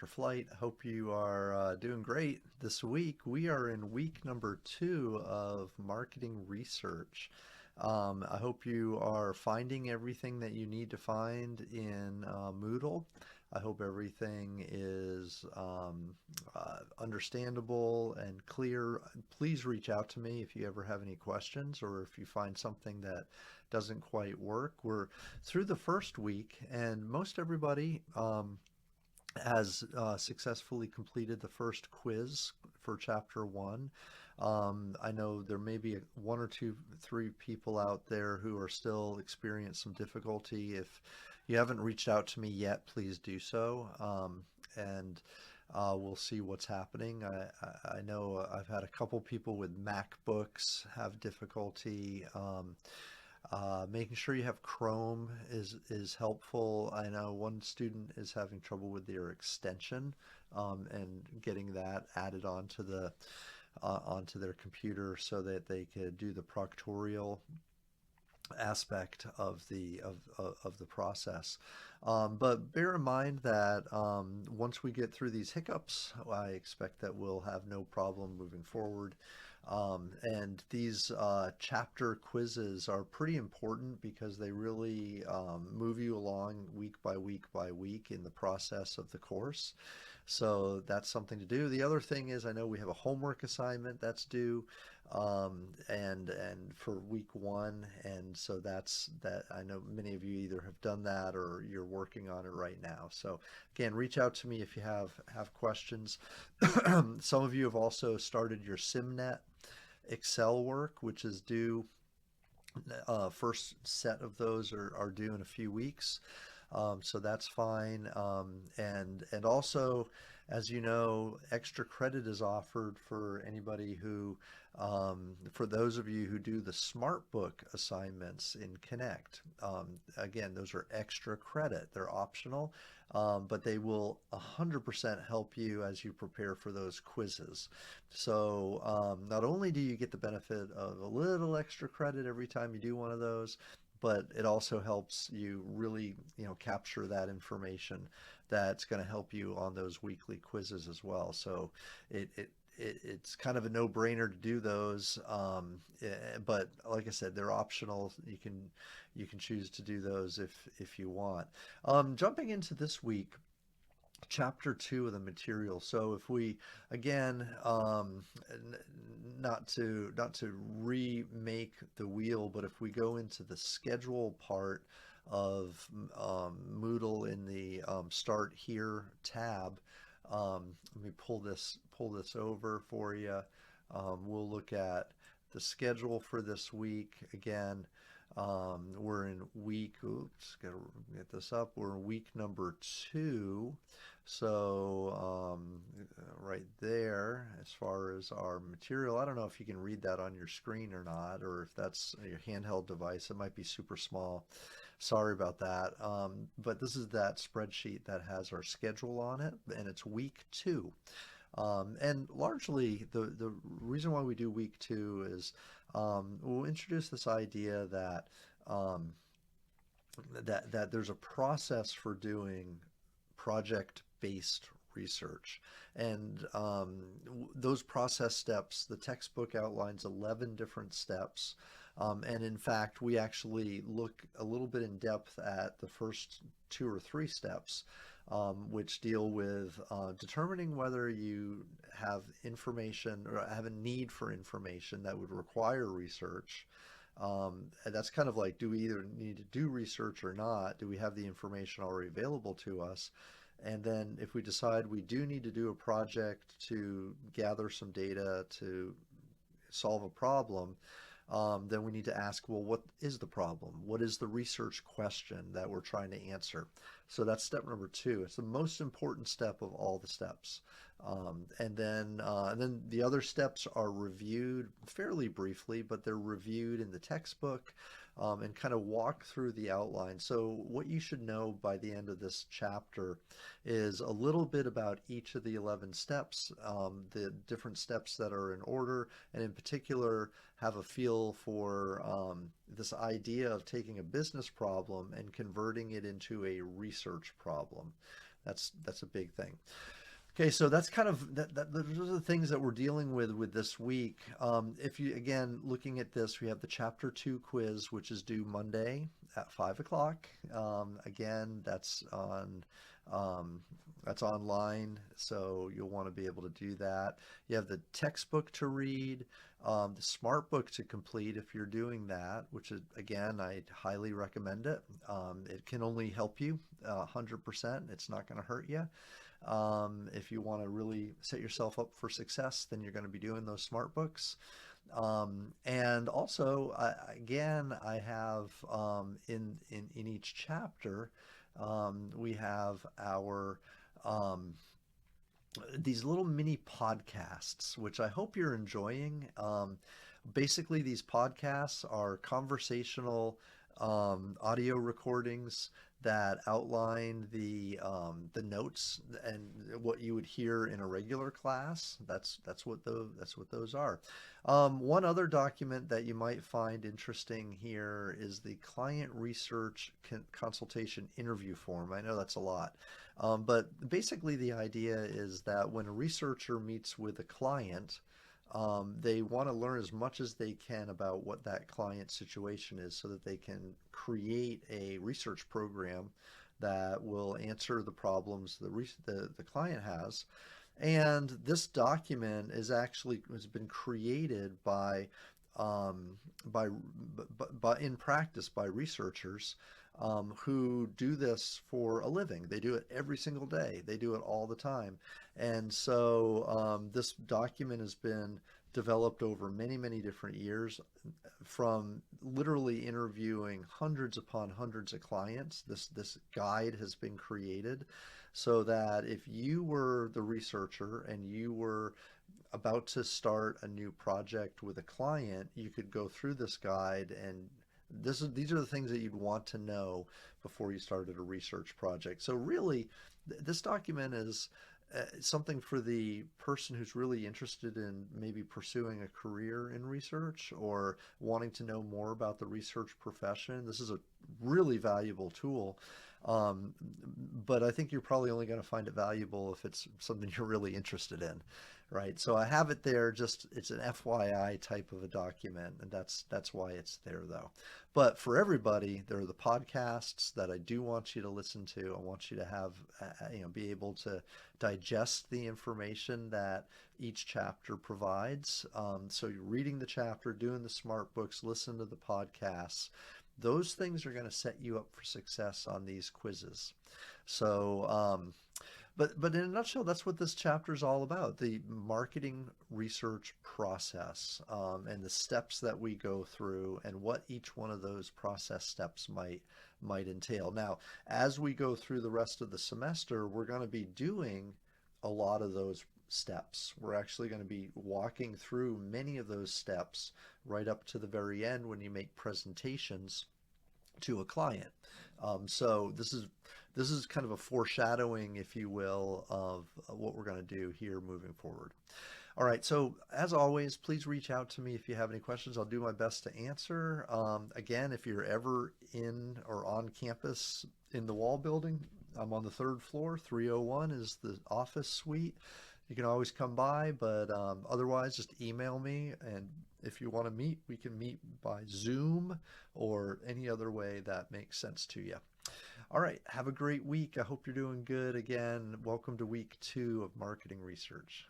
Flight. Hope you are doing great this week. We are in week number 2 of marketing research. I hope you are finding everything that you need to find in Moodle. I hope everything is understandable and clear. Please reach out to me if you ever have any questions or if you find something that doesn't quite work. We're through the first week, and most everybody has successfully completed the first quiz for chapter 1. I know there may be one or two, three people out there who are still experiencing some difficulty. If you haven't reached out to me yet, please do so. And we'll see what's happening. I know I've had a couple people with MacBooks have difficulty. Making sure you have Chrome is helpful. I know one student is having trouble with their extension, and getting that added onto their computer so that they could do the proctorial aspect of the process. But bear in mind that once we get through these hiccups, I expect that we'll have no problem moving forward. And these chapter quizzes are pretty important because they really move you along week by week by week in the process of the course. So that's something to do. The other thing is, I know we have a homework assignment that's due, and for week 1, and so that's that. I know many of you either have done that or you're working on it right now. So again, reach out to me if you have questions. Some of you have also started your SimNet Excel work, which is due. First set of those are due in a few weeks. So that's fine. And also, as you know, extra credit is offered for anybody who, for those of you who do the SmartBook assignments in Connect. Again, those are extra credit. They're optional, but they will 100% help you as you prepare for those quizzes. So not only do you get the benefit of a little extra credit every time you do one of those, but it also helps you really, capture that information that's going to help you on those weekly quizzes as well. So it's kind of a no-brainer to do those, but like I said, they're optional. You can choose to do those if you want. Jumping into this week, chapter 2 of the material. So if we again, not to remake the wheel, but if we go into the schedule part of Moodle in the Start Here tab, let me pull this over for you. We'll look at the schedule for this week again. We're in week, oops, gotta get this up. We're in week number 2. So right there, as far as our material, I don't know if you can read that on your screen or not, or if that's your handheld device. It might be super small. Sorry about that. But this is that spreadsheet that has our schedule on it, and it's week 2. And largely, the reason why we do week 2 is we'll introduce this idea that that there's a process for doing project-based research, and those process steps. The textbook outlines 11 different steps, and in fact, we actually look a little bit in depth at the first 2 or 3 steps, which deal with determining whether you have information or have a need for information that would require research. And that's kind of like, do we either need to do research or not? Do we have the information already available to us? And then if we decide we do need to do a project to gather some data to solve a problem, then we need to ask, well, what is the problem? What is the research question that we're trying to answer? So that's step number 2. It's the most important step of all the steps. And then the other steps are reviewed fairly briefly, but they're reviewed in the textbook, and kind of walk through the outline. So what you should know by the end of this chapter is a little bit about each of the 11 steps, the different steps that are in order, and in particular have a feel for this idea of taking a business problem and converting it into a research problem. That's a big thing. Okay, so that's kind of those are the things that we're dealing with this week. If you again looking at this, we have the chapter 2 quiz, which is due Monday at 5 o'clock. Again, um, that's online, so you'll want to be able to do that. You have the textbook to read, the smart book to complete if you're doing that, which is again, I highly recommend it. It can only help you 100%. It's not going to hurt you. If you want to really set yourself up for success, then you're going to be doing those smart books. And also, again, I have in each chapter, we have our these little mini podcasts, which I hope you're enjoying. Basically, these podcasts are conversational audio recordings that outline the notes and what you would hear in a regular class. That's what those are. One other document that you might find interesting here is the client research consultation interview form. I know that's a lot, but basically the idea is that when a researcher meets with a client, they want to learn as much as they can about what that client situation is so that they can create a research program that will answer the problems the client has. And this document is actually has been created um, by, in practice by researchers who do this for a living. They do it every single day. They do it all the time. And so this document has been developed over many, many different years from literally interviewing hundreds upon hundreds of clients. This guide has been created so that if you were the researcher and you were about to start a new project with a client, you could go through this guide and these are the things that you'd want to know before you started a research project. So really, this document is something for the person who's really interested in maybe pursuing a career in research or wanting to know more about the research profession. This is a really valuable tool. Um, but I think you're probably only going to find it valuable if it's something you're really interested in, right? So I have it there, just it's an FYI type of a document, and that's why it's there though. But for everybody, there are the podcasts that I do want you to listen to. I want you to have, be able to digest the information that each chapter provides. So you're reading the chapter, doing the smart books, listen to the podcasts. Those things are going to set you up for success on these quizzes. So, but in a nutshell, that's what this chapter is all about: the marketing research process and the steps that we go through, and what each one of those process steps might entail. Now, as we go through the rest of the semester, we're going to be doing a lot of those steps. We're actually going to be walking through many of those steps right up to the very end when you make presentations to a client. So this is kind of a foreshadowing, if you will, of what we're going to do here moving forward. All right, so as always, please reach out to me if you have any questions. I'll do my best to answer. Again, if you're ever in or on campus in the Wall building, I'm on the third floor. 301 is the office suite. You can always come by, but otherwise just email me, and if you want to meet, we can meet by Zoom or any other way that makes sense to you. All right, have a great week. I hope you're doing good. Again, welcome to week 2 of marketing research.